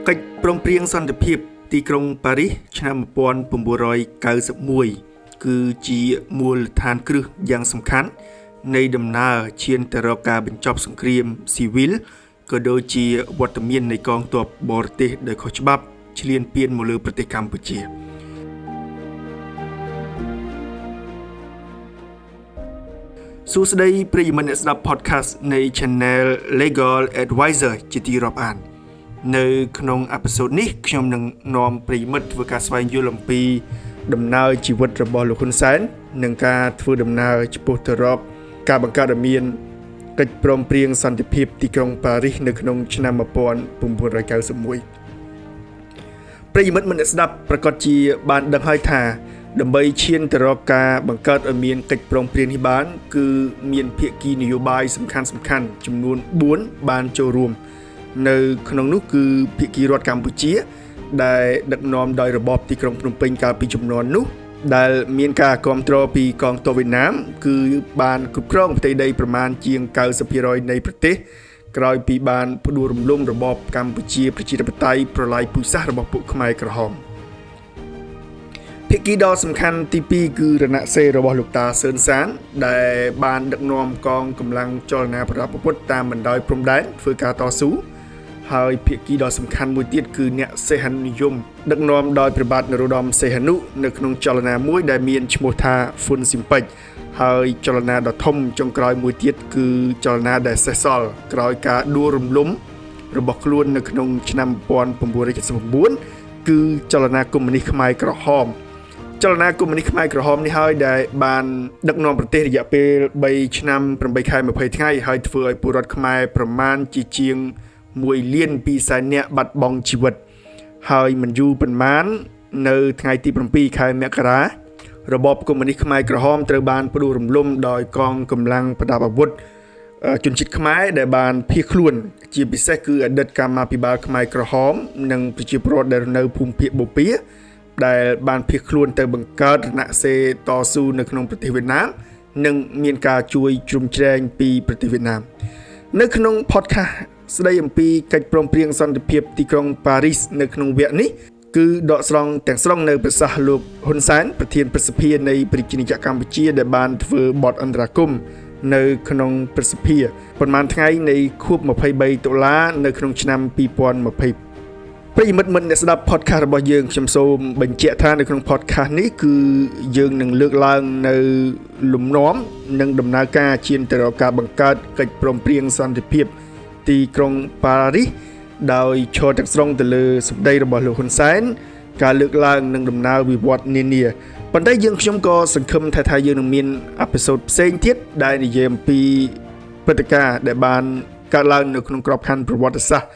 កិច្ចព្រមព្រៀងសន្តិភាពទីក្រុងប៉ារីសឆ្នាំ1991គឺជាមូលដ្ឋានគ្រឹះយ៉ាងសំខាន់នៃដំណើរឈានទៅរកការបញ្ចប់សង្គ្រាមស៊ីវិលក៏ដូចជាវត្តមាននៃកងទ័ពបរទេសដោយខុសច្បាប់ឈ្លានពានមកលើប្រទេសកម្ពុជាសួស្តីប្រិយមិត្តអ្នកស្ដាប់ podcast នៃ Channel Legal Advisor ជាទីរាប់អាននៅក្នុងអេពីសូតនេះខ្ញុំនឹងនាំប្រិយមិត្តធ្វើការស្វែងយល់អំពីដំណើរជីវិតរបស់លោកហ៊ុនសែននិងការធ្វើដំណើរឆ្ពោះទៅរកការបង្កើតឲ្យមានកិច្ចព្រមព្រៀងសន្តិភាពទីក្រុងប៉ារីសនៅក្នុងឆ្នាំ1991ប្រិយមិត្តអ្នកស្ដាប់ប្រកាសជាបានដឹងហើយថាដើម្បីឈានទៅរកការបង្កើតឲ្យមានកិច្ចព្រមព្រៀងនេះបានគឺមានភាគីនយោបាយសំខាន់ៗចំនួន4បានចូលរួមនៅក្នុងនោះគឺភាគីរដ្ឋកម្ពុជាដែលដឹកនាំដោយរបបទីក្រុងភ្នំពេញកាលពីជំនាន់នោះដែលមានការគាំទ្រពីកងទ័ពវៀតណាមគឺបានគ្រប់គ្រងផ្ទៃដីប្រមាណជាង 90% នៃប្រទេសក្រោយពីបានផ្ដួលរំលំរបបកម្ពុជាប្រជាធិបតេយ្យប្រឡាយពូជសាសន៍របស់ពួកខ្មែរក្រហមភាគីដ៏សំខាន់ទី2គឺរណសិរ្សរបស់លោកតាសឿនសានដែលបានដឹកនាំកងកម្លាំងចលនាប្រដាប់អាវុធតាមបណ្ដោយព្រំដែនធ្វើការតស៊ូហើយភាគីដ៏សំខាន់មួយទៀតគឺអ្នកសីហនុនិយមដឹកនាំដោយព្រះបាទនរោត្តមសីហនុនៅក្នុងចលនាមួយដែលមានឈ្មោះថាហ្វុនស៊ីមពេចហើយចលនាដ៏ធំចុងក្រោយមួយទៀតគឺចលនាដែលសេសសល់ក្រោយការដួលរំលំរបស់ខ្លួននៅក្នុងឆ្នាំ1979គឺចលនាកុម្មុយនីសខ្មែរក្រហមចលនាកុម្មុយនីសខ្មែរក្រហមនេះហើយដែលបានដឹកនាំប្រទេសរយៈពេល3ឆ្នាំ8ខែ20ថ្ងៃហើយធ្វើឲ្យពលរដ្ឋខ្មែរប្រមាណជាង1លាន2សែននាក់បាត់បង់ជីវិតហើយមិនយូរប៉ុន្មាននៅថ្ងៃទី7ខែមករារបបកុម្មុយនីសខ្មែរក្រហមត្រូវបានផ្ដួលរំលំដោយកងកម្លាំងប្រដាប់អាវុធជនជាតិខ្មែរដែលបានភៀសខ្លួនជាពិសេសគឺអតីតកម្មាភិបាលខ្មែរក្រហមនិងប្រជាពលរដ្ឋដែលនៅភូមិភាគបូព៌ាដែលបានភៀសខ្លួនទៅបង្កើតរណសិរ្សតស៊ូនៅក្នុងប្រទេសវៀតណាមនិងមានការជួយជ្រោមជ្រែងពីប្រទេសវៀតណាមនៅក្នុង podcast ស្ដីអំពីកិច្ចព្រមព្រៀងសន្តិភាពទីក្រុងប៉ារីសនៅក្នុងវគ្គនេះគឺដកស្រង់ទាំងស្រុងនៅប្រសាសន៍លោកហ៊ុនសែនប្រធានព្រឹទ្ធសភានៃប្រជាជាតិកម្ពុជាដែលបានធ្វើបទអន្តរាគមន៍នៅក្នុងព្រឹទ្ធសភាប្រហែលថ្ងៃនៃខួប23តុលានៅក្នុងឆ្នាំ2020ប្រិយមិត្តអ្នកស្ដាប់ podcast របស់យើងខ្ញុំសូមបញ្ជាក់ថានៅក្នុង podcast នេះគឺយើងនឹងលើកឡើងនៅលំនាំនិងដំណើរការឈានទៅរកការបង្កើតកិច្ចព្រមព្រៀងសន្តិភាពទីក្រុងប៉ារីសដោយឈរទាំងស្រុងទៅលើសម្ដីរបស់លោកហ៊ុនសែនការលើកឡើងនិងដំណើរវិវត្តនានាប៉ុន្តែខ្ញុំក៏សង្ឃឹមថាយើងនឹងមានអេពីសូតផ្សេងទៀតដែលនិយាយអំពីព្រឹត្តិការណ៍ដែលបានកើតឡើងនៅក្នុងក្របខ័ណ្ឌប្រវត្តិសាស្ត្រ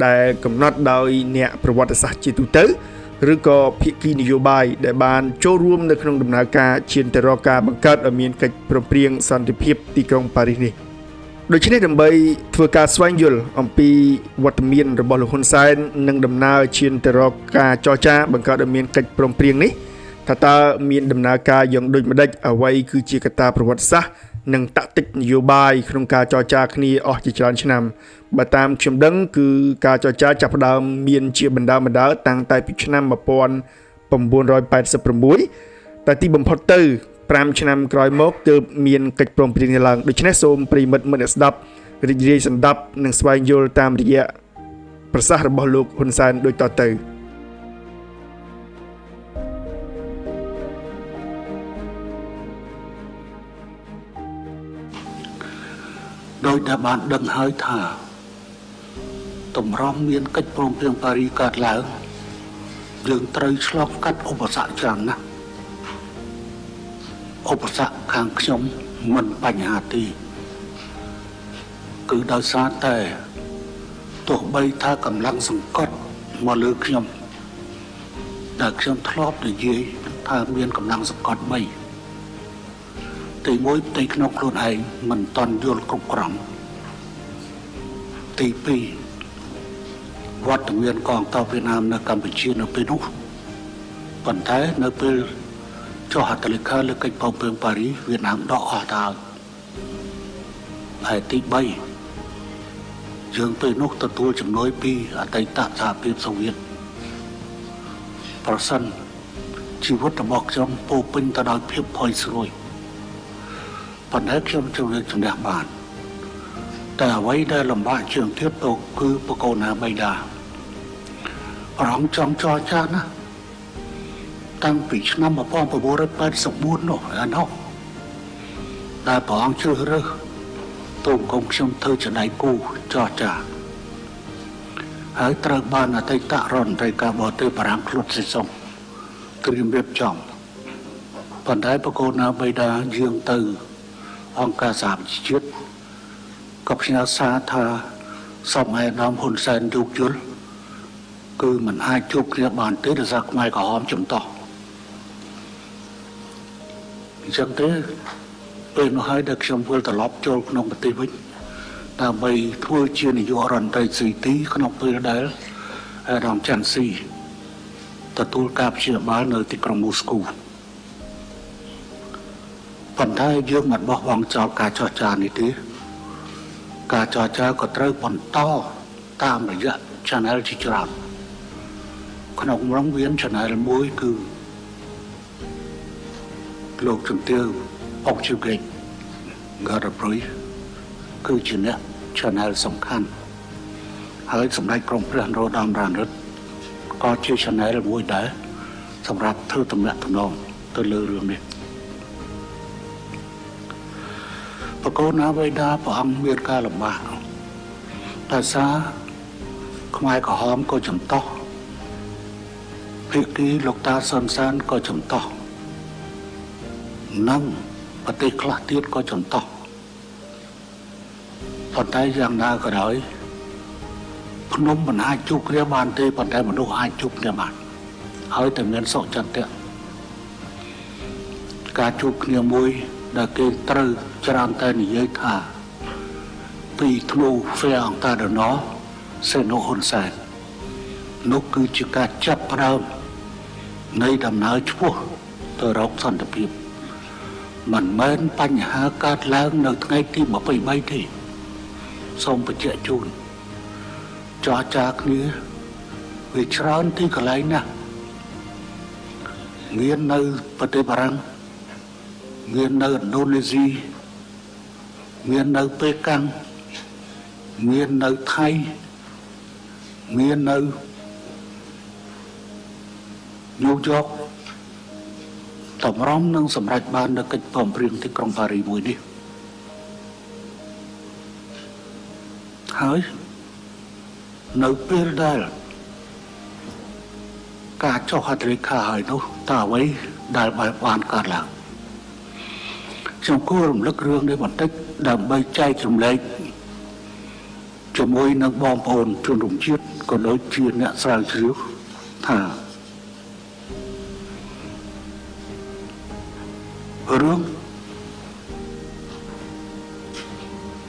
ដែលកំណត់ដោយអ្នកប្រវត្តិសាស្ត្រជាទូទៅឬក៏ភាគីនយោបាយដែលបានចូលរួមនៅក្នុងដំណើរការឈានទៅរកការបង្កើតឲ្យមានកិច្ចព្រមព្រៀងសន្តិភាពទីក្រុងប៉ារីសនេះដូច្នេះដើម្បីធ្វើការស្វែងយល់អំពីវត្តមានរបស់លោកហ៊ុនសែននិងដំណើរឈានទៅរកការចរចាបង្កើតឲ្យមានកិច្ចព្រមព្រៀងនេះថាតើមានដំណើរការយ៉ាងដូចម្តេចអ្វីគឺជាកត្តាប្រវត្តិសាស្ត្រនិងតាក់ទិកនយោបាយក្នុងការចរចាគ្នាអស់ជាច្រើនឆ្នាំបើតាមខ្ញុំដឹងគឺការចរចាចាប់ផ្ដើមមានជាបណ្ដើតាំងតែពីឆ្នាំ1986តែទីបំផុតទៅ5ឆ្នាំក្រោយមកទើបមានកិច្ចព្រមព្រៀងនេះឡើងដូច្នេះសូមប្រិយមិត្តអ្នកស្ដាប់រីករាយសន្តាប់និងស្វែងយល់តាមរយៈប្រសាសន៍របស់លោកហ៊ុនសែនដូចតទៅដោយដែលបានដឹងហើយថាតម្រាំមានកិច្ចព្រមព្រៀងប៉ារីសកើតឡើងយើងត្រូវឆ្លងកាត់ឧបសគ្គច្រើនណាស់ឧបសគ្គខាងខ្ញុំមិនបញ្ហាទេគឺដោយសារតែទោះបីថាកម្លាំងសង្កត់មកលើខ្ញុំដែលខ្ញុំធ្លាប់និយាយថាមានកម្លាំងសង្កត់3ទី1ផ្ទៃក្នុងខ្លួនឯងមិនតាន់យល់គ្រប់គ្រាន់ទី2វត្តមានកងទ័ពវៀតណាមនៅកម្ពុជានៅពេលនោះប៉ុន្តែនៅពេលចុះហត្ថលេខាលើកិច្ចព្រមព្រៀងប៉ារីសវៀតណាមដកអស់ទៅហើយទី3 យើងពេលនោះទទួលជំនួយពីអតីតសហភាពសូវៀតប្រសិនជីវិតរបស់ខ្ញុំពោពេញទៅដោយភាពភ័យស្រួយប៉ុន្តែខ្ញុំជំនះបានតែអ្វីដែលលំបាកជាងទៀតទៅគឺបកូនណាបៃតាព្រះអង្គចង់ចរចាណាតាំងពីឆ្នាំ1984នោះអានោះដែលព្រះអង្គជ្រើសរើសទូលកុំខ្ញុំធ្វើជាដៃគូចរចាហើយត្រូវបានអតីតរដ្ឋមន្ត្រីការបរទេសបារាំងខ្លួនសិសុំត្រៀមរៀបចំប៉ុន្តែបកូនណាបៃតាយាងទៅអង្គការសហប្រជាជាតិក៏ផ្ញើសារថាសម័យអាដាមហ៊ុនសែនយោគយល់គឺមិនអាចជួបគ្នាបានទេដោយសារខ្មែរក្រហមចំតោះអញ្ចឹងទេពេលនោះហើយដែលខ្ញុំវិលត្រឡប់ចូលក្នុងប្រទេសវិញដើម្បីធ្វើជានាយករដ្ឋមន្ត្រីស៊ីទីក្នុងពេលដែលអាដាមច័ន្ទស៊ីទទួលការព្យាបាលនៅទីក្រុងមូស្គូប៉ុន្តែយើងមិនបោះបង់ចោលការចរចានេះទេការចរចាក៏ត្រូវបន្តតាមរយៈ channel ជាច្រើនក្នុងរងវាន channel មួយគឺលោកជំទាវអុកជូកេងរប្រុយគឺជាអ្នក channel សំខាន់ហើយសម្ដេចក្រមព្រះនរោត្តមរណរដ្ឋក៏ជា channel មួយដែរសម្រាប់ធ្វើទំនាក់ទំនងទៅលើរឿងនេះបកូនណាបៃតាព្រះអង្គមានការលំបាកដោយសារខ្មែរក្រហមក៏ចំតោះភាគីលោកតាសុនសានក៏ចំតោះនិងប្រទេសខ្លះទៀតក៏ចំតោះប៉ុន្តែយ៉ាងណាក៏ដោយភ្នំមិនអាចជួបគ្នាបានទេប៉ុន្តែមនុស្សអាចជួបគ្នាបានហើយតែមានសុខចន្ទៈការជួបគ្នាមួយដែលគេត្រូវច្រើនតែនិយាយថាពីធ្នូហ្វេអង្តាដណោសេណូហ៊ុនសែននោះគឺជាការចាប់ផ្ដើមនៃដំណើរឆ្ពោះទៅរកសន្តិភាពមិនមែនបញ្ហាកើតឡើងនៅថ្ងៃទី23ទេសូមបញ្ជាក់ជូនចរចាគ្នាវាច្រើនទីកន្លែងណាស់មាននៅប្រទេសបារាំងមាននៅឥណ្ឌូនេស៊ីមាននៅប៉េកាំងមាននៅថៃមាននៅញូវយ៉កតម្រុំនឹងសម្រេចបាននៅកិច្ចព្រមព្រៀងទីក្រុងប៉ារីមួយនេះហើយនៅពេលដែលការចុះហត្ថលេខាហើយនោះតើអ្វីដែលបានកើតឡើងខ្ញុំគួររំលឹករឿងនេះបន្តិចដើម្បីចែករំលែកជាមួយនឹងបងប្អូនជនរួមជាតិក៏ដូចជាអ្នកស្រាវជ្រាវថារឿង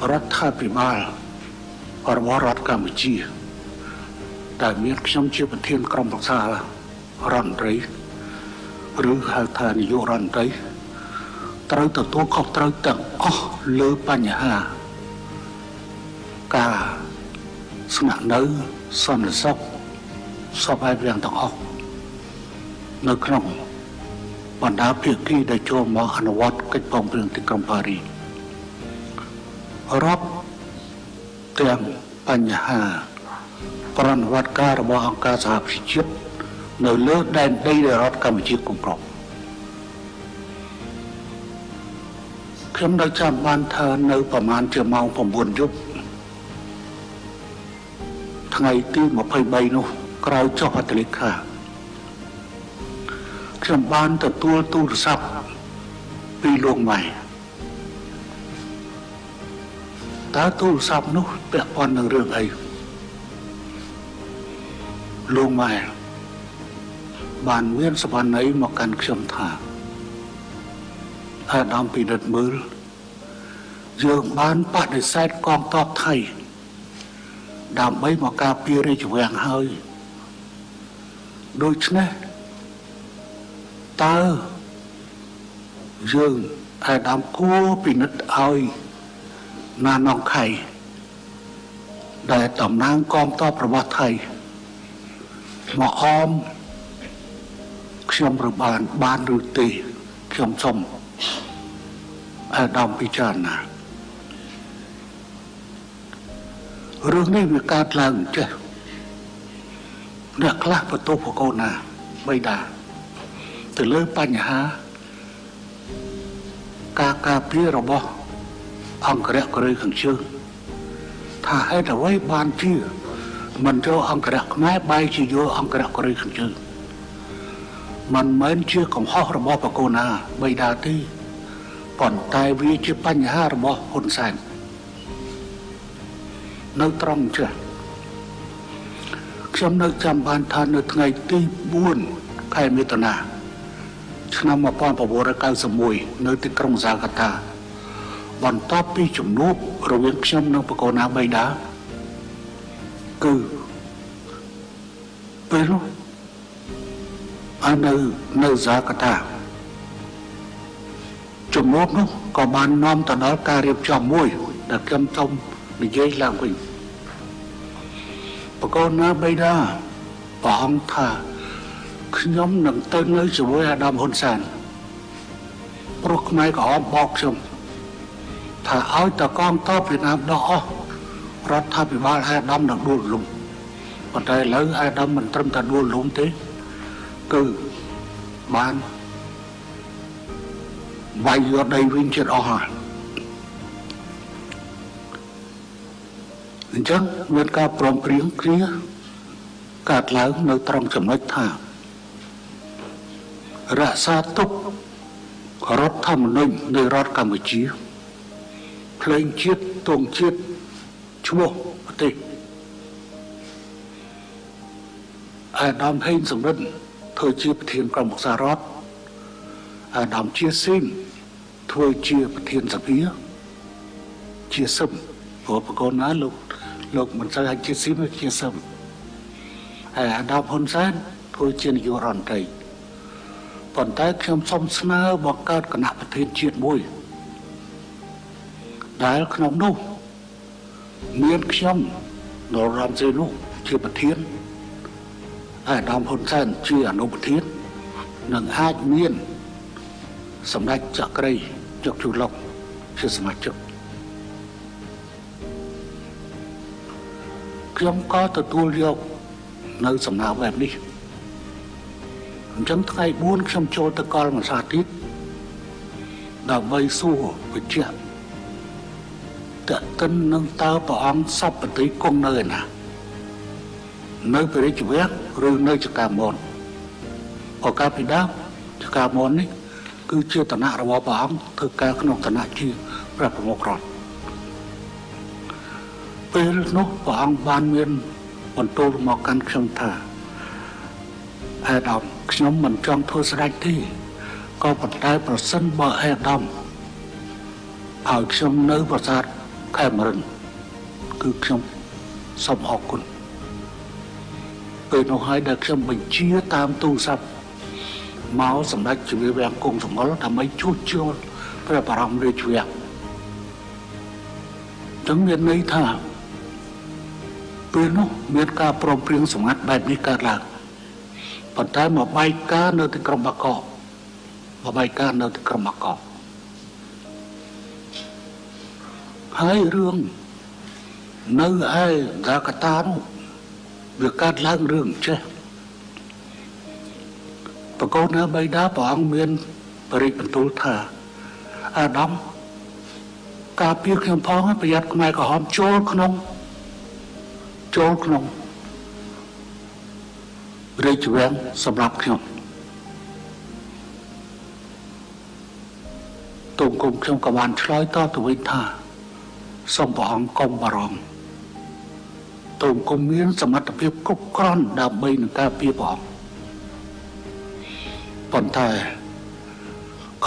រដ្ឋាភិបាលរបស់រដ្ឋកម្ពុជាដែលមានខ្ញុំជាប្រធានក្រុមប្រឹក្សារដ្ឋមន្ត្រីឬហៅថានាយករដ្ឋមន្ត្រីត្រូវទទួលខុសត្រូវទាំងអស់លើបញ្ហាការស្នាក់នៅសន្តិសុខសពហើយទាំងអស់នៅក្នុងបណ្ដាភាគីដែលចូលមកអនុវត្តកិច្ចព្រមព្រៀងទីក្រុងប៉ារីរាប់ទាំងបញ្ហាប្រណិវត្តការរបស់អង្គការសហប្រជាជាតិនៅលើដែនដីរដ្ឋកម្ពុជាគ្រប់គ្រងខ្ញុំនៅចាំបានថានៅប្រមាណជាម៉ោង9យប់ថ្ងៃទី23នោះក្រោយចុះហត្ថលេខាខ្ញុំបានទទួលទូរស័ព្ទពីលោកម៉ែតើទូរស័ព្ទនោះពាក់ព័ន្ធនឹងរឿងអីលោកម៉ែបានមានសវណ្ណីមកកាន់ខ្ញុំថាអាដាមពិនិត្យមើលយើងបានបដិសេធកងទ័ពថៃដើម្បីមកការពាររាជវាំងហើយដូច្នេះតើយើងអាដាមគួរពិនិត្យឲ្យណានងខៃ ដែលតំណាងកងទ័ពរបស់ថៃមកអមខ្ញុំរបានឬទេខ្ញុំសូមអាដាមពិចារណារឿងនេះវាកើតឡើងចេះអ្នកខ្លះបន្ទោសបកូនណាបិតាទៅលើបញ្ហាការពាររបស់អង្គរៈកូរ៉េខាងជើងថាហេតុអ្វីបានជាមិនយកអង្គរៈខ្មែរបែរជាយកអង្គរៈកូរ៉េខាងជើងមិនមែនជាកំហុសរបស់បកូនណាបិតាទេប៉ុន្តែវាជាបញ្ហារបស់ហ៊ុនសែននៅត្រង់ចេះខ្ញុំនៅចាំបានថានៅថ្ងៃទី4ខែមិថុនាឆ្នាំ1991នៅទីក្រុងហ្សាកាតាបន្ទាប់ពីជំនួបរវាងខ្ញុំនិងបកូនណាបៃតាគឺពេលនោះនៅហ្សាកាតាជំនួបនោះក៏បាននាំទៅដល់ការរៀបចំមួយដែលខ្ញុំសូមនិយាយឡើងវិញបកូនណាបៃតាព្រះអង្គថាខ្ញុំនឹងទៅនៅជាមួយអាដាមហ៊ុនសែនព្រោះខ្មែរក្រហមបោកខ្ញុំថាឲ្យតកងទ័ពវៀតណាមដោះអស់រដ្ឋាភិបាលអាដាមនឹងដួលរលំប៉ុន្តែឥឡូវអាដាមមិនត្រឹមតែដួលរលំទេគឺបានវាយយកដីវិញជិតអស់ហើយអញ្ចឹងមានការព្រមព្រៀងគ្នាកើតឡើងនៅត្រង់ចំណុចថារក្សាទុករដ្ឋធម្មនុញ្ញនៃរដ្ឋកម្ពុជាភ្លេងជាតិទង់ជាតិឈ្មោះប្រទេសអាដាមហេងសំរិទ្ធធ្វើជាប្រធានក្រុមប្រឹក្សារដ្ឋអាដាមជាស៊ីនធ្វើជាប្រធានសភាជាសឹមព្រោះបកូនណាលោកមិនសូវឲ្យជាស៊ីនជាសឹមហើយអាដាមហ៊ុនសែនធ្វើជានាយករដ្ឋមន្ត្រីប៉ុន្តែខ្ញុំសូមស្នើបង្កើតគណៈប្រធានជាតិមួយដែលក្នុងនោះមានខ្ញុំនរ៉ាំសេនោះជាប្រធានអាដាមហ៊ុនសែនជាអនុប្រធាននិងអាចមានសម្ដេចចក្រីជោគជលុកជាសមាជិកខ្ញុំក៏ទទួលយកនៅសំណើបែបនេះអញ្ចឹងថ្ងៃ4ខ្ញុំចូលទៅកលមួយសាទៀតដើម្បីសួរបញ្ជាក់តើកិននឹងតើព្រះអង្គសពតិគង់នៅឯណានៅព្រះរាជវាំងឬនៅចក្រមនឱកាសពីដើមចក្រមននេះគឺជាឋានៈរបស់ព្រះអង្គធ្វើការក្នុងឋានៈជាព្រះប្រមុខរដ្ឋពេលនោះព្រះអង្គបានមានបន្ទូលមកកាន់ខ្ញុំថាអាដាមខ្ញុំមិនចង់ធ្វើស្ដេចទេក៏ប៉ុន្តែប្រសិនបើអាដាមឲ្យខ្ញុំនៅប្រាសាទខេមរិនគឺខ្ញុំសូមអរគុណពេលនោះហើយដែលខ្ញុំបញ្ជាតាមទូរស័ព្ទមកសម្ដេចជំនឿវាំងគង់សម្ងល់ដើម្បីជួសជុលព្រះបរមរាជវាំងចឹងមានន័យថាពេលនោះមានការព្រមព្រៀងសម្ងាត់បែបនេះកើតឡើងប៉ុន្តែមកបែកការនៅទីក្រុងបាកកហើយរឿងនៅឯហ្សាកាតានោះវាកើតឡើងរឿងចេះបកូនណាបៃតាព្រះអង្គមានបរិយាបន្ទូលថាអាដាមការពារខ្ញុំផងប្រយ័ត្នខ្មែរក្រហមចូលក្នុងរាជវាំងសម្រាប់ខ្ញុំទូគុំខ្ញុំក៏បានឆ្លើយតបទៅវិញថាសូមព្រះអង្គកុំបារម្ភទូគុំមានសមត្ថភាពគ្រប់គ្រាន់ដើម្បីនឹងការពារព្រះអង្គប៉ុន្តែ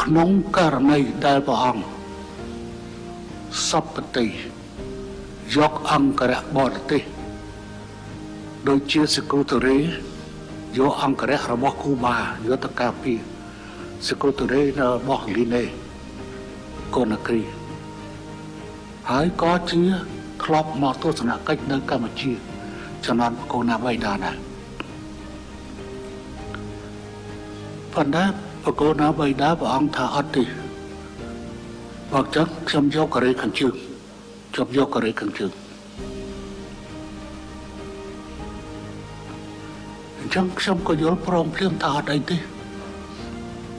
ក្នុងករណីដែលព្រះអង្គសពតិយកអង្គរៈបរទេសដូចជាសេកូតូរេយកអង្គរៈរបស់គូបាយកទៅការពារសេកូតូរេរបស់លីណេកូណាគ្រីហើយក៏ជា ធ្លាប់មកទស្សនកិច្ចនៅកម្ពុជាចំនួនបកូនណាវៃដាណាប៉ុន្តែបកូនណាវៃដាព្រះអង្គថាអត់ទេបើចឹងខ្ញុំយកកូរ៉េខាងជើងខ្ញុំយកកូរ៉េខាងជើងអញ្ចឹងខ្ញុំក៏យល់ព្រមភ្លាមថាអត់អីទេ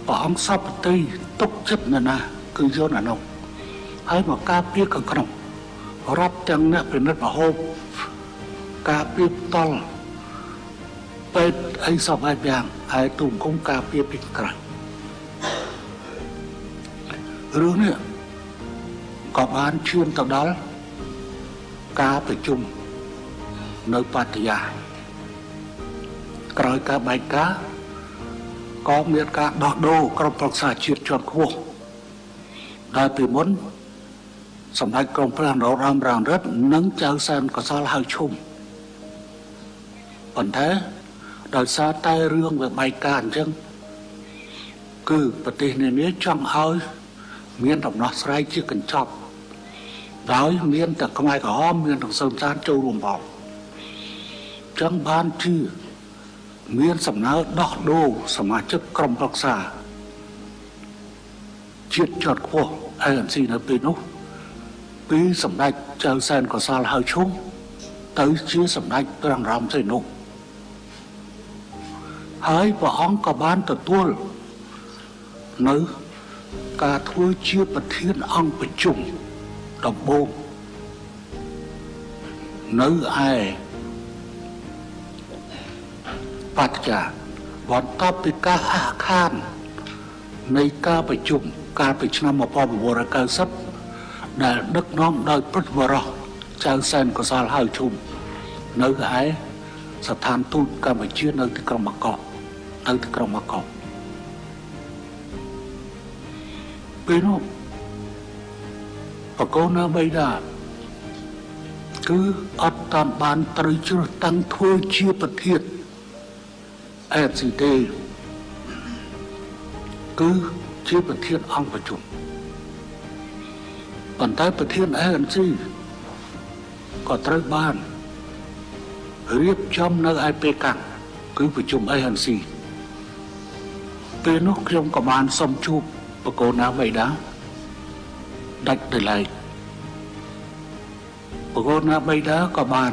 ព្រះអង្គសពតិទុកចិត្តណាស់គឺយល់អានោះហើយមកការពារខាងក្នុងរាប់ទាំងអ្នកពិនិត្យមហូបការពារផ្ទាល់ពេទ្យអីសពបែបយ៉ាងហើយទូមគុំការពារពីក្រៅរឿងនេះក៏បានឈានទៅដល់ការប្រជុំនៅបត្យាក្រោយការបែកការក៏មានការដោះដូរក្រុមប្រឹក្សាជាតិជាន់ខ្ពស់ដែលពីមុនសម្ដេចក្រមព្រះនរោត្តមរណរដ្ឋនិងចៅសែនកសលហៅឈុំប៉ុន្តែដោយសារតែរឿងវាបែកការអញ្ចឹងគឺប្រទេសនានាចង់ឲ្យមានដំណោះស្រាយជាកញ្ចប់ដោយមានតែខ្មែរក្រហមមានទាំងសើមសានចូលរួមផងចឹងបានជាមានសំណើដោះដូរសមាជិកក្រុមប្រឹក្សាជាតិជាន់ខ្ពស់ ANC នៅពេលនោះពីសម្ដេចចៅសែនកសលហៅឈុំទៅជាសម្ដេចព្រះនរោត្តមសីហនុហើយព្រះអង្គក៏បានទទួលនៅការធ្វើជាប្រធានអង្គប្រជុំដំបូងនៅឯបត្យាបន្ទាប់ពីការអះខាននៃការប្រជុំកាលពីឆ្នាំ1990ដែលដឹកនាំដោយព្រឹទ្ធបរិះចៅសែនកសលហៅឈុំនៅឯស្ថានទូតកម្ពុជានៅទីក្រុងបាងកកពេលនោះបកូនណាបៃតាគឺអត់តាមបានត្រូវជ្រើសតាំងធ្វើជាប្រធានAFCT គឺជាប្រធានអង្គប្រជុំប៉ុន្តែប្រធាន ANC ក៏ត្រូវបានរៀបចំនៅឯប៉េកាំងគឺប្រជុំ ANC ពេលនោះខ្ញុំក៏បានសុំជួបបកូនណាបៃតាដាច់ដោយឡែកបកូនណាបៃតាក៏បាន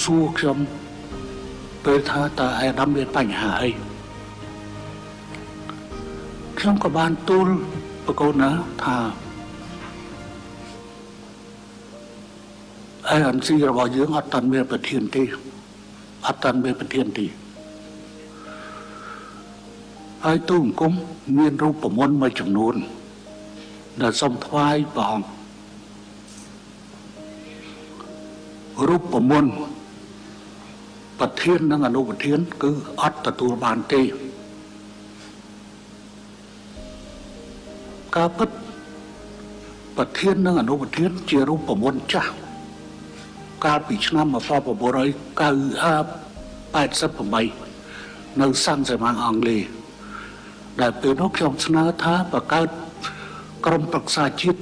សួរខ្ញុំពេលថាតើអាយដាមមានបញ្ហាអីខ្ញុំក៏បានទូលបកូនណាថាANC របស់យើងអត់តាន់មានប្រធានទេហើយទូអង្គមមានរូបមន្តមួយចំនួនដែលសូមថ្វាយព្រះអង្គរូបមន្តប្រធាននិងអនុប្រធានគឺអត់ទទួលបានទេការពិតប្រធាននិងអនុប្រធានជារូបមន្តចាស់កាលពីឆ្នាំ1988នៅសាំងសេម៉ាំងអង់គ្លេសដែលពេលនោះខ្ញុំស្នើថាបង្កើតក្រុមប្រឹក្សាជាតិ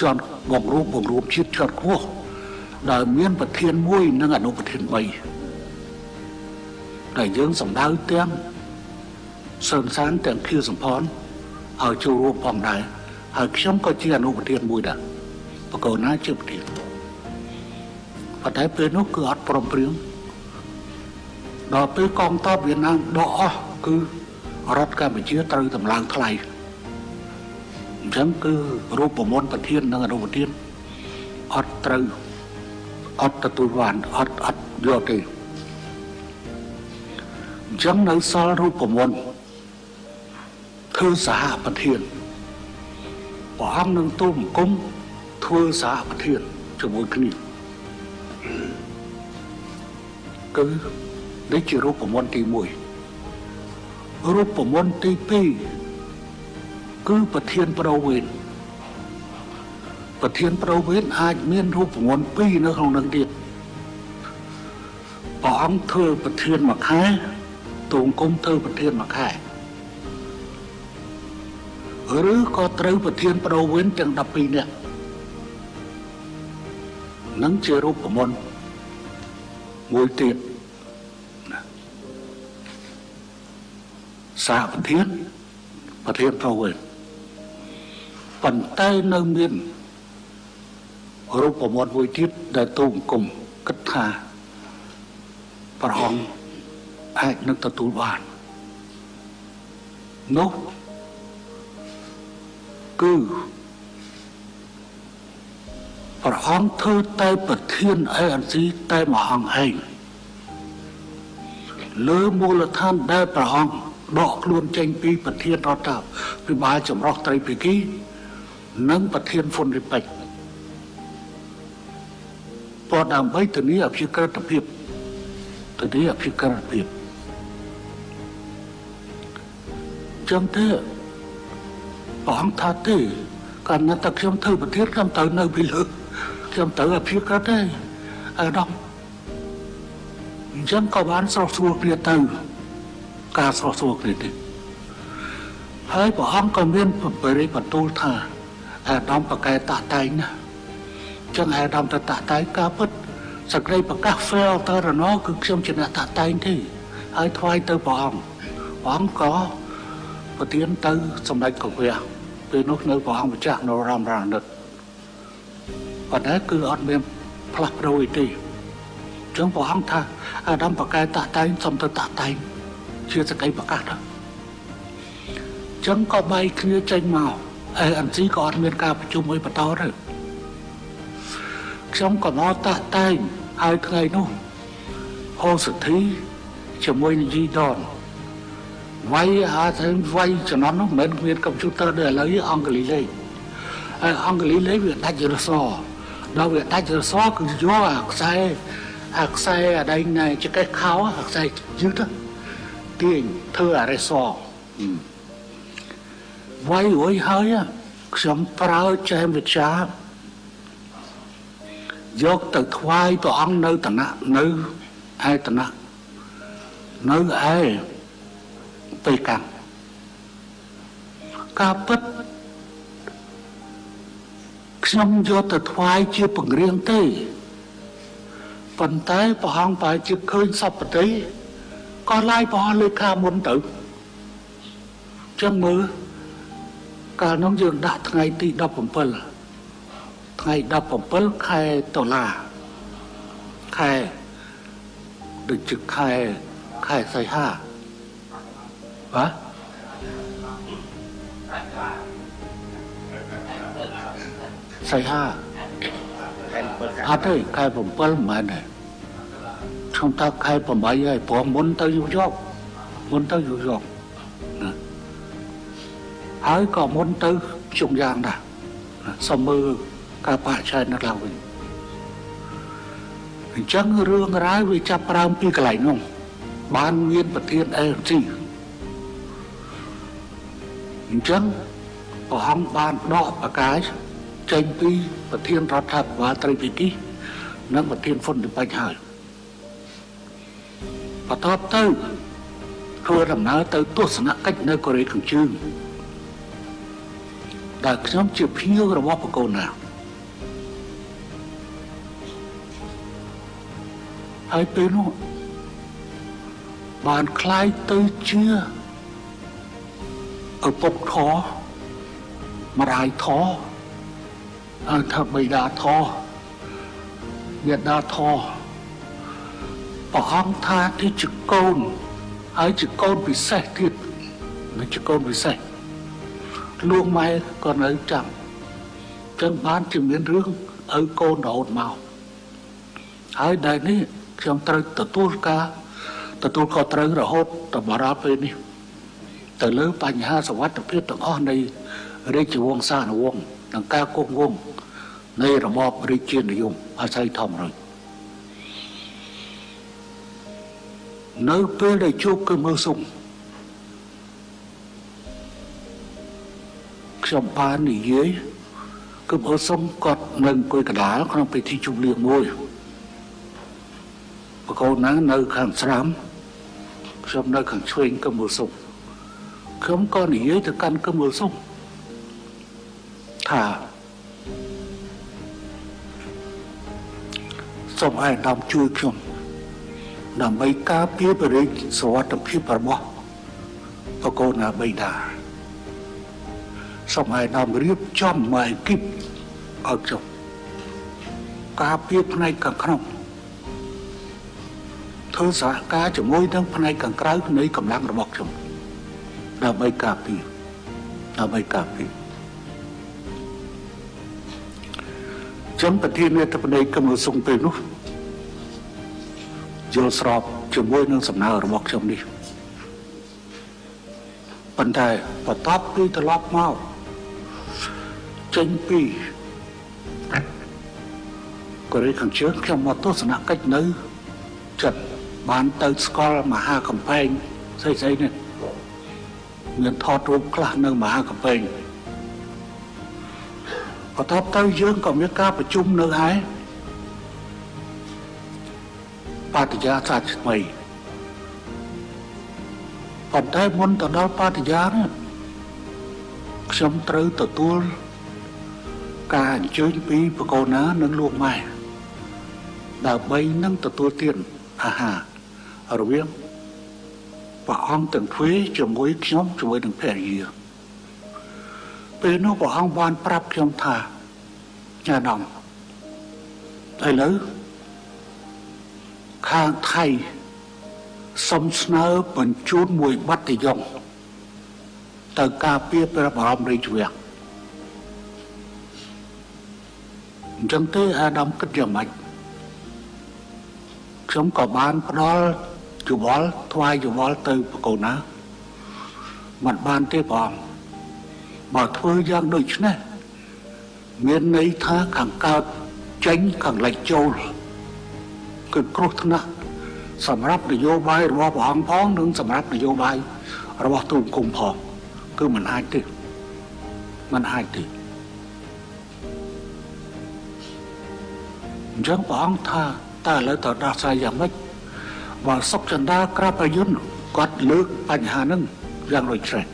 ជាន់បង្រួមជាតិជាន់ខ្ពស់ដែលមានប្រធានមួយនិងអនុប្រធាន3ដែលយើងសម្ដៅទាំងសើមសានទាំងខៀវសំផនឲ្យចូលរួមផងដែរហើយខ្ញុំក៏ជាអនុប្រធានមួយដែរបកូនណាជាប្រធានប៉ុន្តែពេលនោះគឺអត់ព្រមព្រៀងដល់ពេលកងទ័ពវៀតណាមដកអស់គឺរដ្ឋកម្ពុជាត្រូវតម្លើងថ្លៃអញ្ចឹងគឺរូបមន្តប្រធាននិងអនុប្រធានអត់ទទួលបានអត់យកទេអញ្ចឹងនៅសល់រូបមន្តធ្វើសហប្រធានព្រះអង្គនឹងទូលបង្គំធ្វើសហប្រធានជាមួយគ្នាគឺនេះជារូបមន្តទី1រូបមន្តទី2គឺប្រធានប្រវេណអាចមានរូបមន្ត2នៅក្នុងនឹងទៀតព្រះអង្គធ្វើប្រធានមួយខែទូអង្គមធ្វើប្រធានមួយខែឬក៏ត្រូវប្រធានប្រវេណទាំង12នាក់ នឹងជារូបមន្តមួយទៀតសាប្រធានប្រវេទប៉ុន្តែនៅមានរូបមន្តមួយទៀតដែលទូបង្គំគិតថាព្រះអង្គអាចនឹងទទួលបាននោះគឺព្រះអង្គធ្វើតែប្រធានឯអន្ស៊ីតែមួយអង្គឯងលើមូលដ្ឋានដែលព្រះអង្គដកខ្លួនចេញពីប្រធានរដ្ឋាភិបាលចម្រុះត្រីភាគីនិងប្រធានហ្វុនរីប៉ិចព្រោះដើម្បីធានាអភិក្រិតភាពចឹងទេព្រះអង្គថាទេកាលណាតែខ្ញុំធ្វើប្រធានខ្ញុំទៅនៅពីលើខ្ញុំទៅអភិក្រិតទេអាដាមអញ្ចឹងក៏បានស្រស់ស្រួលគ្នាទៅការស្រស់ស្រួលគ្នាទេហើយព្រះអង្គក៏មានបរិបបន្ទូលថាអាដាមប្រកែតាក់តែងណាចឹងអាដាមទៅតាក់តែងការពិតសក្តិប្រកាស fail ទៅរណោគឺខ្ញុំជាអ្នកតាក់តែងទេហើយថ្វាយទៅព្រះអង្គក៏ប្រទានទៅសម្ដេចកវាពេលនោះនៅព្រះអង្គម្ចាស់នរោត្តមរណិតប៉ុន្តែគឺអត់មានផ្លាស់ប្ដូរអីទេចឹងព្រះអង្គថាអាដាមប្រកែតាក់តែងសុំទៅតាក់តែងជាសក្តិប្រកាសទៅចឹងក៏បែកគ្នាចេញមកហើយអន្ស៊ីក៏អត់មានការប្រជុំអីបន្តទៅខ្ញុំក៏មកតាក់តែងហើយថ្ងៃនោះហូសធីជាមួយនឹងជីដនវាយជំនាន់នោះមិនមានកុំព្យូទ័រដូចឥឡូវអង់គ្លេសលេខហើយអង់គ្លេសលេខវាដាច់រសដល់វាដាច់រសគឺយកអាខ្សែអាដៃណែចកេះខោអាខ្សែយឺតទាញធ្វើអរិសវាយរួយហើយខ្ញុំប្រើចេះវិជ្ជាយកទៅថ្វាយព្រះអង្គនៅឋានៈនៅឯឋានៈនៅឯបេកាំងការពិតខ្ញុំយកទៅថ្វាយជាពង្រៀងទេប៉ុន្តែព្រះអង្គបែរជាឃើញសពតិក៏ឡាយព្រះអង្គលេខាមុនទៅចឹងមើលកាលនោះយើងដាក់ថ្ងៃទី17ថ្ងៃ17ខែតុលាខែដូចជាខែសីហាបាទសីហាអត់ទេខែ7មិនមែនទេខ្ញុំថាខែ8ហើយព្រោះមុនទៅយកណាហើយក៏មុនទៅជុំយ៉ាងដែរសុំមើលការបាក់ឆែកនៅឡើងវិញអញ្ចឹងរឿងរ៉ាវវាចាប់ផ្ដើមពីកន្លែងនោះបានមានប្រធានអេស៊ីអញ្ចឹងព្រះអង្គបានដកប្រកាសចេញពីប្រធានរដ្ឋាភិបាលត្រីភាគីនិងប្រធានហ្វុនទីបាច់ហើយបន្ទាប់ទៅធ្វើដំណើរទៅទស្សនកិច្ចនៅកូរ៉េខាងជើងដែលខ្ញុំជាភ្ញៀវរបស់បកូនណាហើយពេលនោះបានคล้ายទៅជាឪពុកធម្ដាយធហើយថាបិតាធយាតាធព្រះអង្គថាទីជាកូនហើយជាកូនពិសេសទៀតមិនជាកូនពិសេសលោកម៉ែក៏នៅចាំចឹងបានជាមានរឿងឲ្យកូនរហូតមកហើយដែលនេះខ្ញុំត្រូវទទួលខុសត្រូវរហូតដល់ដល់ពេលនេះទៅលើបញ្ហាសុវត្ថិភាពទាំងអស់នៃរាជវង្សានុវង្សនិងការគង់វង្សនៃរបបរាជានិយមអាស្រ័យធម្មរាជនៅពេលដែលជួបគឺមើលសុំខ្ញុំបាននិយាយគឺមើលសុំគាត់នៅអង្គុយកណ្ដាលក្នុងពិធីជប់លៀងមួយបកូនណានៅខាងស្រាំខ្ញុំនៅខាងឆ្វេងគឺមើលសុំខ្ញុំក៏និយាយទៅកាន់គឺមើលសុំថា សូមឲ្យអាដាមជួយខ្ញុំដើម្បីការពារបរិយាសុវត្ថិភាពរបស់បកូនអាបៃតាសូមឲ្យអាដាមរៀបចំមកអេគីបឲ្យខ្ញុំការពារផ្នែកខាងក្នុងធ្វើសហការជាមួយនឹងផ្នែកខាងក្រៅនៃកម្លាំងរបស់ខ្ញុំដើម្បីការពារចំប្រធានាធិបតីកឹមសុងពេលនោះយល់ស្របជាមួយនឹងសំណើរបស់ខ្ញុំនេះប៉ុន្តែបន្ទាប់ពីត្រឡប់មកចេញពីកូរ៉េខាងជើងខ្ញុំមកទស្សនកិច្ចនៅចិត្តបានទៅស្គាល់មហាកំពែងស្អីនេះមានថតរូបខ្លះនៅមហាកំពែងបន្ទាប់ទៅយើងក៏មានការប្រជុំនៅឯបដិយាសាស្ត្រថ្មីប៉ុន្តែមុនទៅដល់បដិយានេះខ្ញុំត្រូវទទួលការអញ្ជើញពីបកូនណានិងលោកម៉ែដើម្បីនឹងទទួលទានអាហាររវាងព្រះអង្គទាំងទ្វេជាមួយខ្ញុំជាមួយនឹងភរិយាពេលនោះព្រះអង្គបានប្រាប់ខ្ញុំថាអាដាមឥឡូវខាងថៃសុំស្នើបញ្ជូនមួយបាត់យងទៅការពារព្រះបរមរាជវាំងអញ្ចឹងទេអាដាមគិតយ៉ាងម៉េចខ្ញុំក៏បានផ្ដល់យោបល់ថ្វាយយោបល់ទៅបកូនណាមិនបានទេព្រះអង្គបើធ្វើយ៉ាងដូចនេះមានន័យថាខាងកើតចេញខាងលិចចូលគឺគ្រោះថ្នាក់សម្រាប់នយោបាយរបស់ព្រះអង្គផងនិងសម្រាប់នយោបាយរបស់ទូតគុំផងគឺមិនអាចទេអញ្ចឹងព្រះអង្គថាតើឥឡូវតើដោះស្រាយយ៉ាងម៉េចបើសុកចន្ទាក្រាបអាយុនគាត់លើកបញ្ហាហ្នឹងយ៉ាងដូចនេះ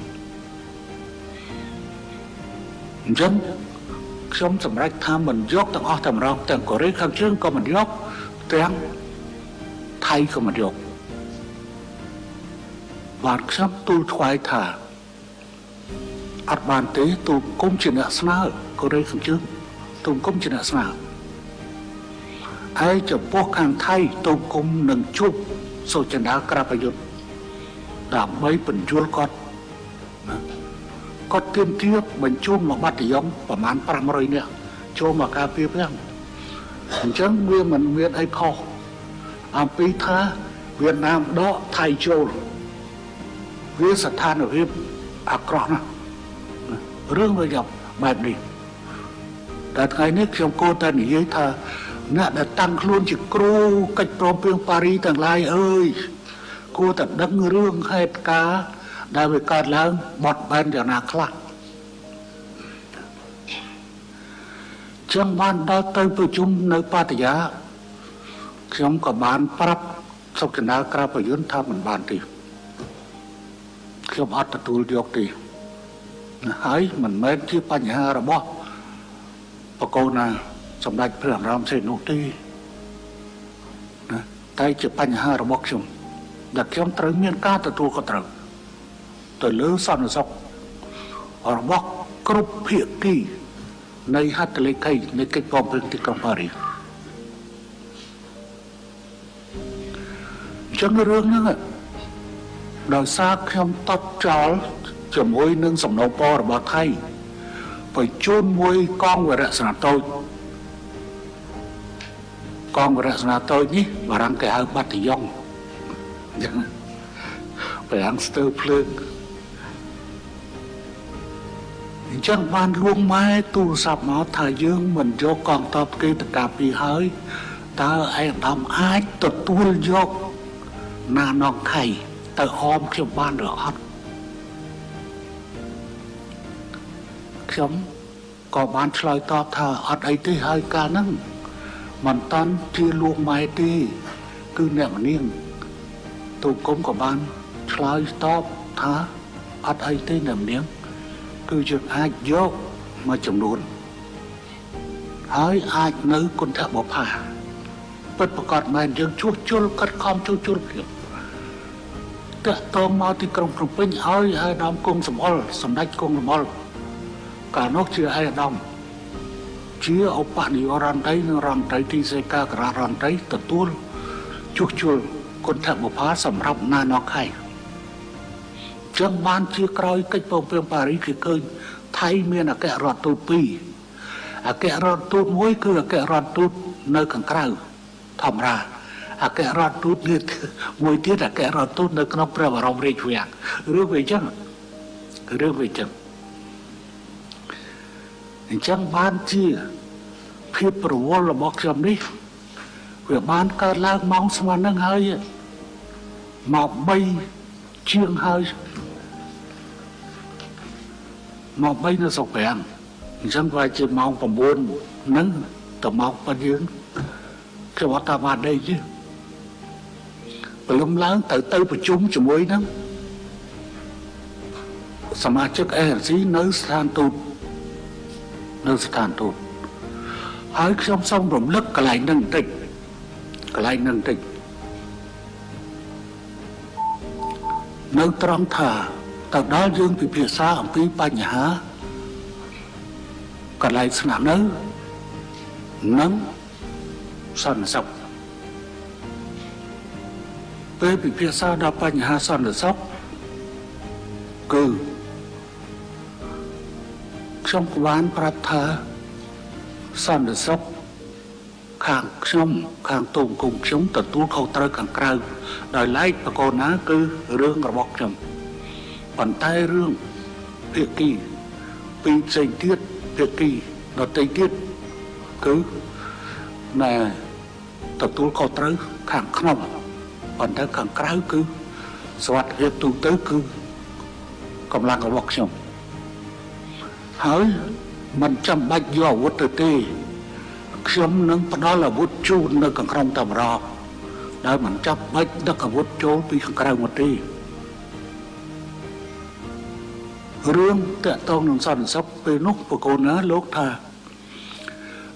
អញ្ចឹងខ្ញុំសម្រេចថាមិនយកទាំងអស់តែម្ដងទាំងកូរ៉េខាងជើងក៏មិនយកទាំងថៃក៏មិនយកបានខ្ញុំទូលថ្វាយថាអត់បានទេទូលគុំជាអ្នកស្នើកូរ៉េខាងជើងទូលគុំជាអ្នកស្នើហើយចំពោះខាងថៃទូលគុំនឹងជួបសូចន្ទាក្រាបអាយុដើម្បីបញ្យល់គាត់គាត់ទៀមទាបបញ្ជូនមកបាត់យមប្រមាណ500នាក់ចូលមកការពារព្រះអញ្ចឹងវាមិនមានអីខុសអំពីថាវៀតណាមដកថៃចូលវាស្ថានភាពអាក្រក់ណាស់រឿងវាយ៉ាងបែបនេះតែថ្ងៃនេះខ្ញុំគួរតែនិយាយថាអ្នកដែលតាំងខ្លួនជាគ្រូកិច្ចព្រមព្រៀងប៉ារីទាំងឡាយអើយគួរតែដឹងរឿងហេតុការណ៍ដែលវាកើតឡើងបត់បែនយ៉ាងណាខ្លះចឹងបានដល់ទៅប្រជុំនៅបដិយាខ្ញុំក៏បានប្រាប់សុខចន្ទាក្រាបប្រយុនថាមិនបានទេខ្ញុំអត់ទទួលយកទេហើយមិនមែនជាបញ្ហារបស់បកូនណាសម្ដេចព្រះអរមសេននោះទេតែជាបញ្ហារបស់ខ្ញុំដែលខ្ញុំត្រូវមានការទទួលខុសត្រូវទៅលើសន្តិសុខរបស់គ្រប់ភាគីនៃហត្ថលេខីនៃកិច្ចព្រមព្រៀងទីក្រុងប៉ារីសចឹងរឿងហ្នឹងដោយសារខ្ញុំតបចោលជាមួយនឹងសំណូមពររបស់ថៃបញ្ជូនមួយកងវរៈសេនាតូចកងវរៈសេនាតូចនេះបារាំងគេហៅបាត់យងចឹងបារាំងស្ទើរភ្លើងអញ្ចឹងបានលួងម៉ែទូរស័ព្ទមកថាយើងមិនយកកងទ័ពគេទៅការពារហើយតើឯកឧត្តមអាចទទួលយកណានងខៃទៅអមខ្ញុំបានឬអត់ខ្ញុំក៏បានឆ្លើយតបថាអត់អីទេហើយកាលហ្នឹងមិនតាន់ជាលួងម៉ែទេគឺអ្នកមនាងទូគុំក៏បានឆ្លើយតបថាអត់អីទេអ្នកមនាងគឺយើងអាចយកមួយចំនួនហើយអាចនៅគុណធបុប្ផា ពិតប្រកបមែនយើងជួសជុលកាត់ខំជួសជុលគ្នាតាក់ទងមកទីក្រុងភ្នំពេញឲ្យអាដាមគង់សម្អល់សម្ដេចគង់សម្អល់កាលនោះជាអាដាមជាឧបនាយករដ្ឋមន្ត្រីនិងរដ្ឋមន្ត្រីទីស្តីការគណៈរដ្ឋមន្ត្រីទទួលជួសជុលគុណធបុប្ផាសម្រាប់ណានខៃចឹងបានជាក្រោយកិច្ចព្រមព្រៀងប៉ារីសគឺឃើញថៃមានអគ្គរដ្ឋទូត2អគ្គរដ្ឋទូតមួយគឺអគ្គរដ្ឋទូតនៅខាងក្រៅធម្មតាអគ្គរដ្ឋទូតមួយទៀតអគ្គរដ្ឋទូតនៅក្នុងព្រះបរមរាជវាំងរឿងវាអញ្ចឹងអញ្ចឹងបានជាភាពប្រវល់របស់ខ្ញុំនេះវាបានកើតឡើងម៉ោងស្មើនឹងហើយមក3ជាងហើយមក3នៅស្រុកប្រាំងអញ្ចឹងវាជាម៉ោង9ហ្នឹងទៅមកប៉ុនយើងខ្ញុំអត់តាមបានទេchứព្រលឹមឡើងទៅប្រជុំជាមួយហ្នឹងសមាជិក ANC នៅស្ថានទូតហើយខ្ញុំសូមរំលឹកកន្លែងហ្នឹងបន្តិចនៅត្រង់ថាទៅដល់យើងពិភាក្សាអំពីបញ្ហាកន្លែងស្នាក់នៅនិងសន្តិសុខពេលពិភាក្សាដល់បញ្ហាសន្តិសុខគឺខ្ញុំក៏បានប្រាប់ថាសន្តិសុខខាងខ្ញុំខាងទូមគុំខ្ញុំទទួលខុសត្រូវខាងក្រៅដោយឡែកបកូនណាគឺរឿងរបស់ខ្ញុំប៉ុន្តែរឿងភាគីពីរផ្សេងទៀតភាគីដទៃទៀតគឺណែទទួលខុសត្រូវខាងក្នុងប៉ុន្តែខាងក្រៅគឺសវត្ថិភាពទូទៅគឺកម្លាំងរបស់ខ្ញុំហើយមិនចាំបាច់យកអាវុធទៅទេខ្ញុំនឹងផ្ដល់អាវុធជូននៅខាងក្នុងតែម្ដងដែលមិនចាំបាច់ដឹកអាវុធចូលពីខាងក្រៅមកទេរឿងតាក់ទងនឹងសន្តិសុខពេលនោះបកូនណាលោកថា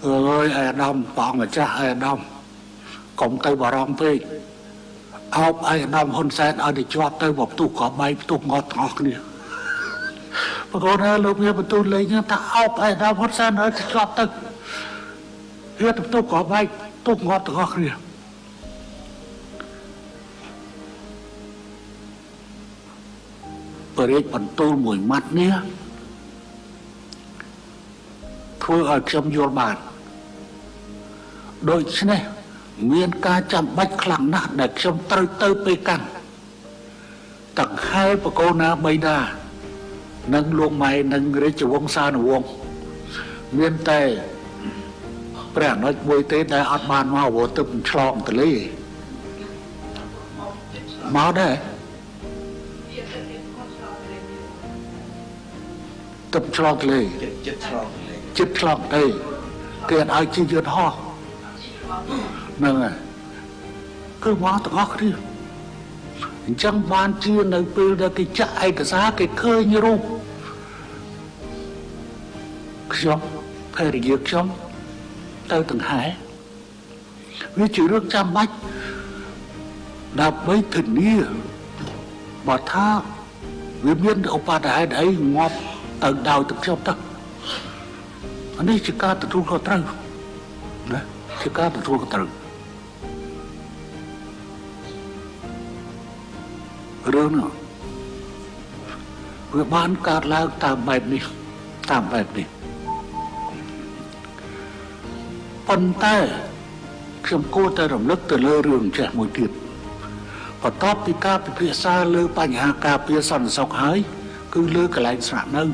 អើយអាដាមបងម្ចាស់អាដាមកុំទៅបារម្ភពេកអោបអាដាមហ៊ុនសែនឲ្យទៅជាប់ទៅមកផ្ទុះក្របបែកផ្ទុះងត់ទាំងអស់គ្នាបកូនណាលោកមានបន្ទូលលេងថាអោបអាដាមហ៊ុនសែនឲ្យទៅជាប់ទៅវាទៅផ្ទុះក្របបែកផ្ទុះងត់ទាំងអស់គ្នាបរិយាបន្ទូលមួយម៉ាត់នេះធ្វើឲ្យខ្ញុំយល់បានដូច្នេះមានការចាំបាច់ខ្លាំងណាស់ដែលខ្ញុំត្រូវទៅពេលកាន់ទាំងខែបកូនណាបីដានិងលោកម៉ែនិងរាជវង្សានុវង្សមានតែព្រះអនុជមួយទេដែលអត់បានមកវទៅឆ្លងទលេមកដែរទឹកឆ្លងទលេចិត្តឆ្លងទេគេអត់ឲ្យជិះយន្តហោះហ្នឹងហើយគឺមកទាំងអស់គ្នាអញ្ចឹងបានជានៅពេលដែលគេចាក់ឯកសារគេឃើញរូបខ្ញុំភរិយាខ្ញុំទៅទាំងហែវាជារឿងចាំបាច់ដើម្បីធានាបើថាវាមានឧបទ្ទហេតុអីងាប់ទៅដោយទឹកខ្ញុំទៅអានេះជាការទទួលខុសត្រូវណាជាការទទួលខុសត្រូវរឿងនោះវាបានកើតឡើងតាមបែបនេះប៉ុន្តែខ្ញុំគួរតែរំលឹកទៅលើរឿងចេះមួយទៀតបន្ទាប់ពីការពិភាក្សាលើបញ្ហាការពារសន្តិសុខហើយគឺលើកន្លែងស្នាក់នៅ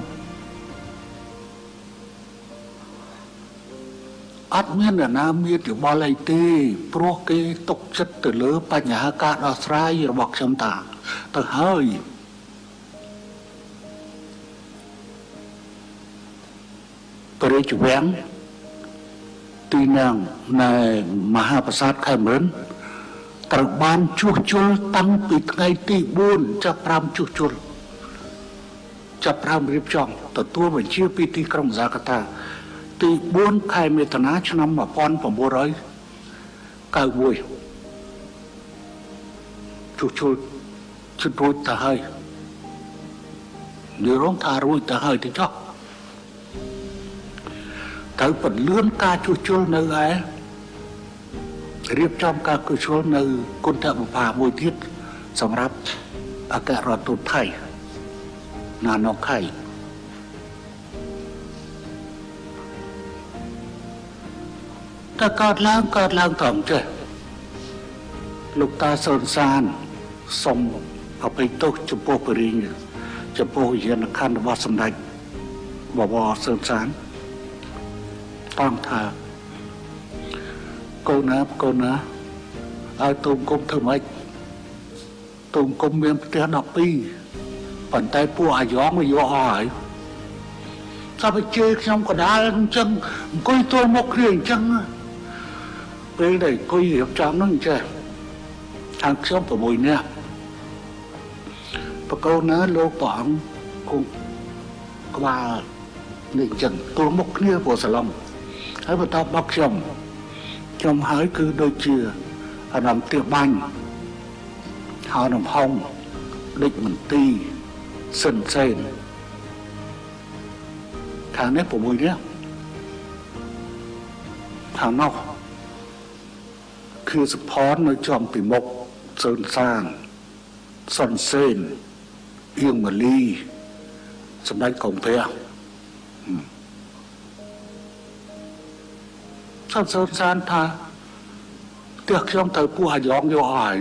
អត់មានអ្នកណាមានយោបល់អីទេព្រោះគេទុកចិត្តទៅលើបញ្ហាការដោះស្រាយរបស់ខ្ញុំតាទៅហើយព្រះរាជវាំងទីណាំងនៃមហាប្រាសាទខេមរិនត្រូវបានជួសជុលតាំងពីថ្ងៃទី4ចាប់5ជួសជុលចាប់5រៀបចំទទួលបញ្ជាពីទីក្រុងហ្សាកាតាទី4ខែមិថុនាឆ្នាំ1998 កើមួយជួជុលជិតរួចទៅហើយនិរងថារួចទៅហើយទៅចុះទៅពន្លឿនការជួសជុលនៅឯរៀបចំការជួសជុលនៅគុណធបុប្ផាមួយទៀតសម្រាប់អគ្គរដ្ឋទូតថៃណានខៃតែកើតឡើងត្រង់ចេះលោកតាសុនសានសូមអភ័យទោសចំពោះបរិញ្ញាចំពោះយានខណ្ឌរបស់សម្ដេចបវរសុនសានតាមថាកូនណាឲ្យទូមគុំធ្វើម៉េចទូមគុំមានផ្ទះ12ប៉ុន្តែពួកអាយ៉ងវាយកអស់ហើយថាไปជេរខ្ញុំកដាលអញ្ចឹងអង្គុយទល់មុខគ្នាអញ្ចឹងពេលដែលអង្គុយរៀបចំនោះចេះខាងខ្ញុំ6នាក់បកូនណាលោកព្រះអង្គគង់ក្បាលនេះអញ្ចឹងទល់មុខគ្នាព្រោះសឡំហើយបន្តបោកខ្ញុំហើយគឺដូចជាអារម្មណ៍ទៀតបាញ់ហៅនំហុងដេចមន្ទីសិនសេនខាងនេះ6នាក់ខាងនោះគឺសផននៅចំពីមុខសឿនសានសុនសេនអៀងម៉ាលីសម្ដេចកុំភៈសឿនសានថាផ្ទះខ្ញុំទៅពួកអាយ៉ងយកអស់ហើយ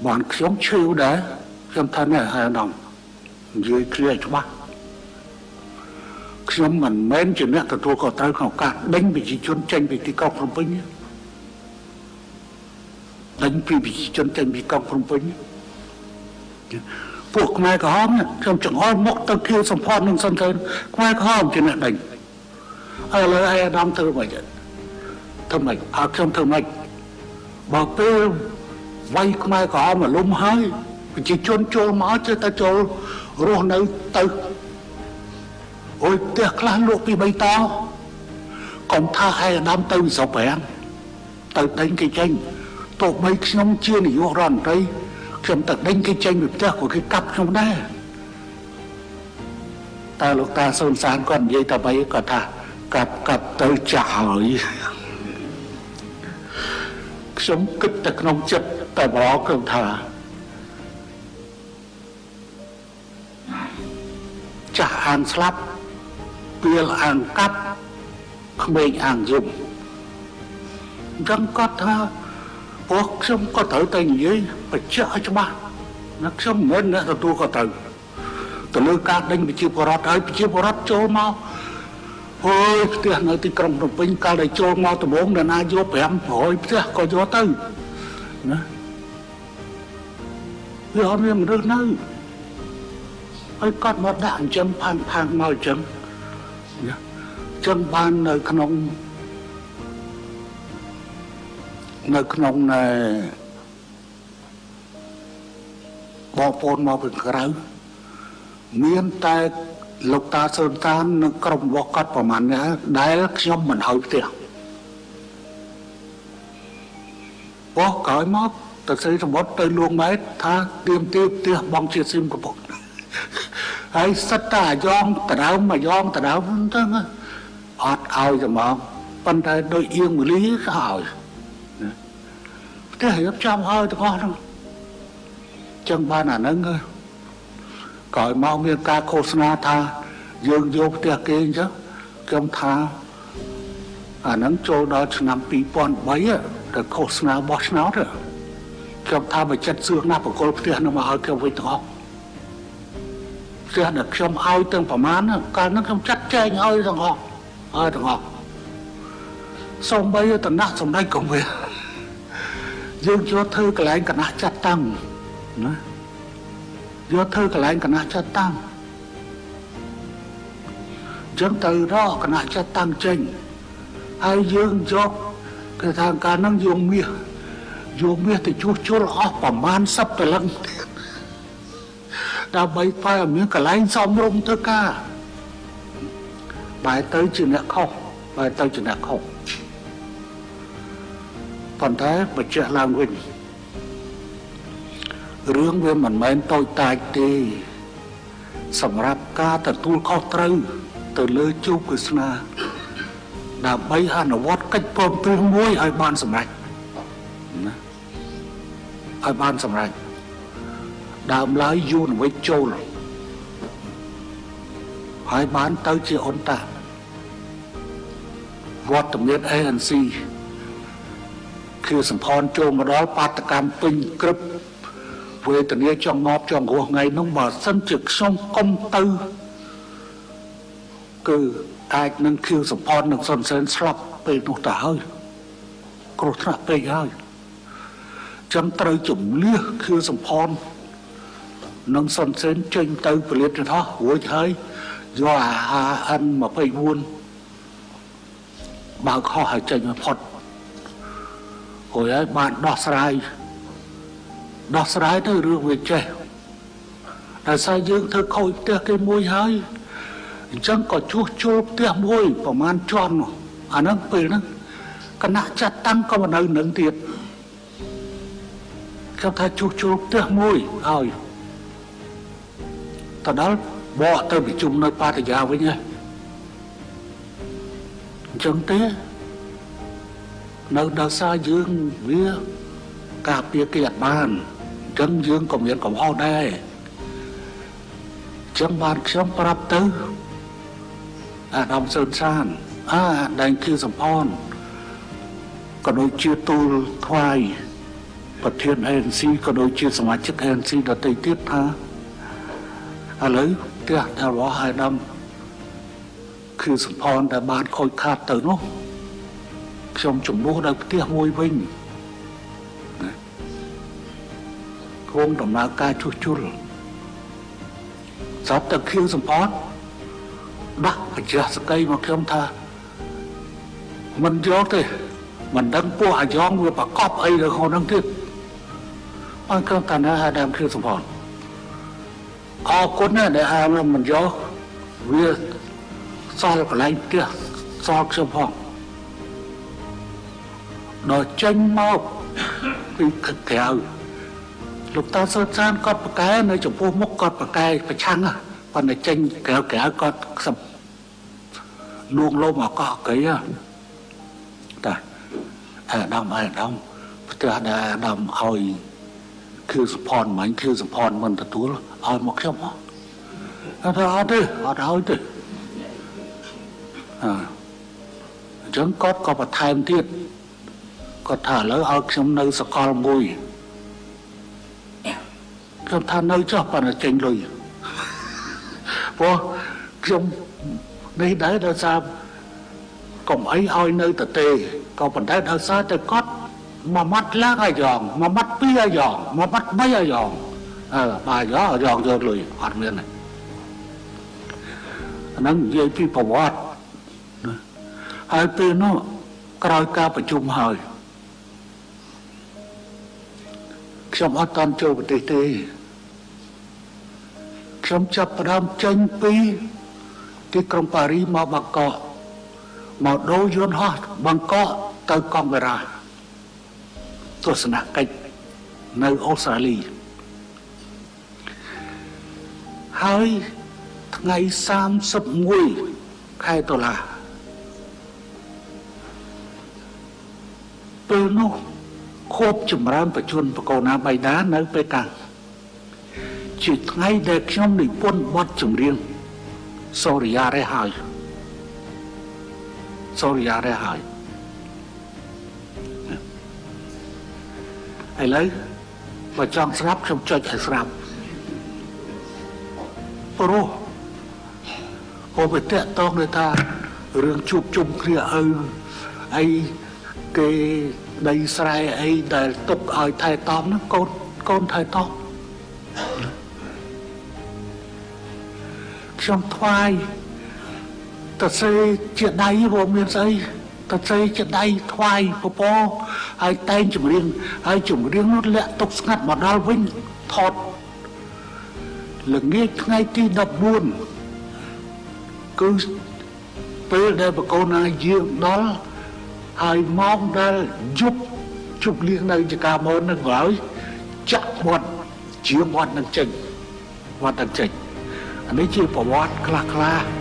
បានខ្ញុំឈឺដែរខ្ញុំថានេះហើយដល់និយាយគ្រាច្បាស់ខ្ញុំមិនមែនជាអ្នកទទួលខុសត្រូវក្នុងការដេញប្រជាជនចេញពីទីក្រុងភ្នំពេញដេញពីប្រជាជនចេញពីក្រុងភ្នំពេញពួកខ្មែរក្រហមខ្ញុំចង្អុលមកទៅគៀវសម្ផស្សនឹងសិនទៅខ្មែរក្រហមជាអ្នកដេញហើយឥឡូវអាដាមធ្វើម៉េចខ្ញុំធ្វើម៉េចបើពេលវាយខ្មែរក្រហមលំហើយប្រជាជនចូលមកចេះតែចូលរស់នៅទៅអូយផ្ទះខ្លះលក់ពី3តោកុំថាឲ្យអាដាមទៅវិសុបប្រាំងទៅដេញគេចេញទោះបីខ្ញុំជានាយករដ្ឋមន្ត្រីខ្ញុំទៅដេញគេចេញពីផ្ទះក៏គេកាប់ខ្ញុំដែរតែលោកតាសុនសានគាត់និយាយតែបីគាត់ថាកាប់ទៅចាស់ហើយខ្ញុំគិតតែក្នុងចិត្តតែបរខ្ញុំថាចាស់អានស្លាប់ពេលអានកាប់ក្មេងអានយំអញ្ចឹងគាត់ថាពួកខ្ញុំក៏ត្រូវតែនិយាយបញ្ជាក់ឲ្យច្បាស់ណាខ្ញុំមិនមែនអ្នកទទួលក៏ត្រូវទៅលើការដេញប្រជាពលរដ្ឋឲ្យប្រជាពលរដ្ឋចូលមកអូយផ្ទះនៅទីក្រុងភ្នំពេញកាលដែលចូលមកដំបងដល់ណាយក500ផ្ទះក៏យកទៅណាវាអត់មានមនុស្សនៅហើយគាត់មកដាក់អញ្ចឹងផាំងមកអញ្ចឹងណាចឹងបាននៅក្នុងបងប្អូនមកពីក្រៅមានតែលោកតាសុនតាននិងក្រុមរបស់គាត់ប្រមាណណាដែលខ្ញុំមិនឲ្យផ្ទះបោះក្រោយមកទៅស្រីសម្បត្តិទៅលួងម៉ែថាទៀមទីផ្ទះបងជាស៊ីមកំពុងហើយសិតតាអាយ៉ងតដើមទៅអត់ឲ្យតែមកប៉ុន្តែដោយអៀងមូលីក៏ឲ្យផ្ទះរៀបចំឲ្យទាំងអស់ហ្នឹងចឹងបានអាហ្នឹងក្រោយមកមានការឃោសនាថាយើងយកផ្ទះគេអញ្ចឹងខ្ញុំថាអាហ្នឹងចូលដល់ឆ្នាំ2003ទៅឃោសនាបោះឆ្នោតខ្ញុំថាបើចិត្តសឿងណាស់បកគលផ្ទះនោះមកឲ្យខ្ញុំវិញទាំងអស់ផ្ទះដែលខ្ញុំឲ្យទាំងប្រមាណកាលហ្នឹងខ្ញុំចាត់ចែងឲ្យទាំងអស់សូម្បីតំណាក់សម្ដេចក៏វាយើងយកធ្វើកន្លែងគណៈចាត់តាំងណាយកធ្វើកន្លែងគណៈចាត់តាំងចឹងទៅរកគណៈចាត់តាំងចេញហើយយើងយកគេថាការហ្នឹងយកមាសទៅជួសជុលអស់ប្រមាណ10តលឹងដើម្បីឲ្យមានកន្លែងសមរម្យធ្វើការបែរទៅជាអ្នកខុស បើទៅចំណាក់ខុសប៉ុន្តែបញ្ជាក់ឡើងវិញរឿងវាមិនមែនតូចតាចទេសម្រាប់ការទទួលខុសត្រូវទៅលើជោគវាសនាដើម្បីអនុវត្តកិច្ចព្រមព្រៀងមួយឲ្យបានសម្រេចណាឲ្យបានសម្រេចដើមឡើយយូរវិចចូលហើយបានទៅជាអន្តៈវត្តមាន ANC គឺសម្ផនចូលមកដល់បាតកម្មពេញក្រឹបវេទនាចង់ងាប់ចង់រស់ថ្ងៃនោះបើសិនជាខ្ញុំកុំទៅគឺអាចនឹងខៀវសម្ផននឹងសុនសែនស្លាប់ពេលនោះទៅហើយគ្រោះថ្នាក់ពេកហើយចាំត្រូវជំលះខៀវសម្ផននឹងសុនសែនចេញទៅពលិតថោះរួចហើយយកAN 24បើកខុសឲ្យចេញមកផុតរួចហើយបានដោះស្រាយទៅរឿងវាចេះតែសារយើងធ្វើខូចផ្ទះគេមួយហើយអញ្ចឹងក៏ជួសជុលផ្ទះមួយប្រហែលជាន់អាហ្នឹងពេលហ្នឹងគណៈចាត់តាំងក៏មិននៅនឹងទៀតខ្ញុំថាជួសជុលផ្ទះមួយហើយទៅដល់បកទៅប្រជុំនៅបាតយាវិញហើយអញ្ចឹងទេនៅដល់សារយើងវាការពារគេអត់បានអញ្ចឹងយើងក៏មានកំហុសដែរអញ្ចឹងបានខ្ញុំប្រាប់ទៅអាដាមសឺនសានដែងគឺសម្ផនក៏ដូចជាទូលថ្វាយប្រធាន ANC ក៏ដូចជាសមាជិក ANC ដទៃទៀតថាឥឡូវផ្ទះរបស់អាដាមគឺសម្ផនដែលបានខូចខាតទៅនោះខ្ញុំជំនួសដល់ផ្ទះមួយវិញគង់ដំណើរការជួសជុលស្រាប់តែខៀវសម្ផនដាក់បច្ចាសកីមកខ្ញុំថាមិនយកទេមិនដឹងពួកអាយ៉ងវាប្រកបអីនៅក្នុងហ្នឹងទៀតបានខ្ញុំតាណាអាដាមខៀវសម្ផនអរគុណណាស់ដែលអាមិនយកវាសល់កន្លែងផ្ទះសល់ខ្ញុំផងដល់ចេញមកពីក្រៅលោកតាសឺនសានគាត់ប្រកែនៅចំពោះមុខគាត់ប្រកែប្រឆាំងប៉ុន្តែចេញក្រៅគាត់លួងលោមអកកៃតាអាដាមផ្ទះដែលអាដាមឲ្យគឺសផនមិនគឺសផនមិនទទួលឲ្យមកខ្ញុំអត់ឲ្យទេអញ្ចឹងគាត់ក៏បន្ថែមទៀតគាត់ថាឥឡូវឲ្យខ្ញុំនៅសកលមួយខ្ញុំថានៅចុះប៉ុន្តែចេញលុយព្រោះខ្ញុំនេះដែរដោយសារកុំអីឲ្យនៅទៅទេក៏ប៉ុន្តែដោយសារតែគាត់មួយម៉ាត់ឡើងអាយ៉ងមួយម៉ាត់ពីរអាយ៉ងមួយម៉ាត់បីអាយ៉ងបើអាយ៉ងយកលុយអត់មានទេអាហ្នឹងនិយាយពីប្រវត្តិហើយពេលនោះក្រោយការប្រជុំហើយខ្ញុំអត់តាន់ចូលប្រទេសទេខ្ញុំចាប់ផ្ដើមចេញពីទីក្រុងប៉ារីមកបាងកកមកដូរយន្តហោះបាងកកទៅកង់វេរ៉ាទស្សនកិច្ចនៅអូស្ត្រាលីហើយថ្ងៃ31 ខែតុលាពេលនោះខួបចម្រើនប្រជជនបកូណាបៃតានៅពេលកាំងជាថ្ងៃដែលខ្ញុំនិពន្ធបទចម្រៀងសូរិយារេហើយឥឡូវបើចង់ស្រាប់ខ្ញុំចុចឲ្យស្រាប់ព្រោះអូបតេតងថារឿងជួបជុំគ្នាអីគេដីស្រែអីដែលទុកឲ្យថែទាំហ្នឹងកូនថែទាំខ្ញុំថ្វាយតសេជាដៃព្រមមានស្អីតសេជាដៃថ្វាយពពហើយតែងចម្រៀងហើយចម្រៀងនោះលាក់ទុកស្ងាត់មកដល់វិញថតល្ងាចថ្ងៃទី14គឺ ពេលដែលបកូនណាយើងដល់ហើយមកដែលយប់ជប់លៀងនៅចកាមូននឹងហើយចាក់មាត់ជាមាត់នឹងចេញមាត់នឹងចេញអានេះជាប្រវត្តិខ្លះ